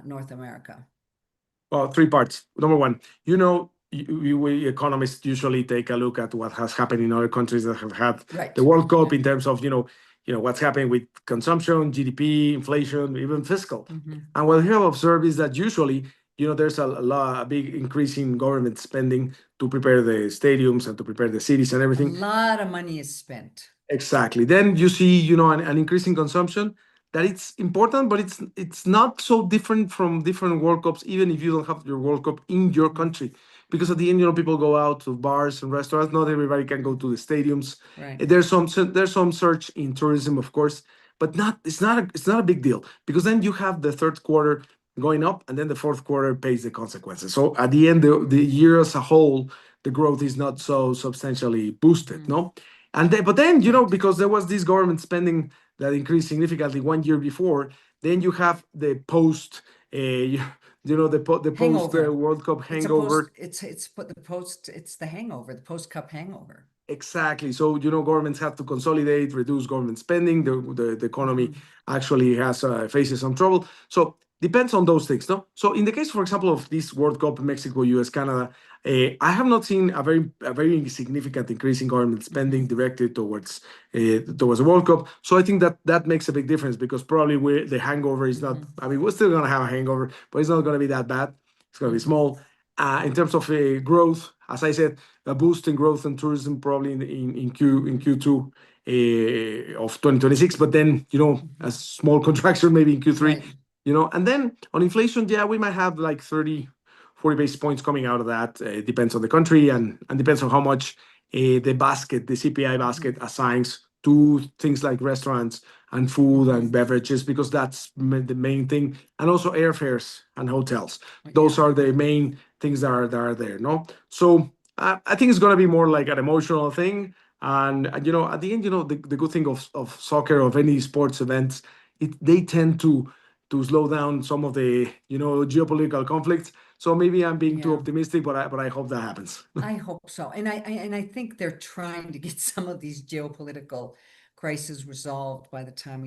North America? Well, three parts. Number one, we economists usually take a look at what has happened in other countries that have had Right. the World Cup in terms of, what's happening with consumption, GDP, inflation, even fiscal. And what we have observed is that usually, there's a big increase in government spending to prepare the stadiums and to prepare the cities and A everything. lot of money is spent. Exactly. Then you see, an increase in consumption that it's important, but it's not so different from different World Cups, even if you don't have your World Cup in your country. Because at the end, people go out to bars and restaurants. Not everybody can go to the stadiums. Right. There's some surge in tourism, of course, but it's not a big deal, because then you have the third quarter going up, and then the fourth quarter pays the consequences. So at the end, the year as a whole, the growth is not so substantially boosted, no? But then, because there was this government spending that increased significantly 1 year before, then you have the post, the post Hangover. World Cup hangover. It's the hangover, the post-cup hangover. Exactly. So, governments have to consolidate, reduce government spending. The economy actually faces some trouble. So depends on those things, no? So in the case, for example, of this World Cup, Mexico, US, Canada, I have not seen a very significant increase in government spending directed towards the World Cup. So I think that makes a big difference, because probably the hangover is not. I mean, we're still going to have a hangover, but it's not going to be that bad. It's going to be small. In terms of growth, as I said, a boost in growth and tourism probably in Q2 of 2026, but then a small contraction maybe in Q3. Right. And then on inflation, yeah, we might have like 30-40 basis points coming out of that. It depends on the country, and depends on how much the CPI basket assigns to things like restaurants and food and beverages, because that's the main thing, and also airfares and hotels. Those are the main things that are there, no? So I think it's going to be more like an emotional thing. And at the end, the good thing of soccer, of any sports events, they tend to slow down some of the geopolitical conflicts. So maybe I'm being too optimistic, but I hope that happens. I hope so. And I think they're trying to get some of these geopolitical crises resolved by the time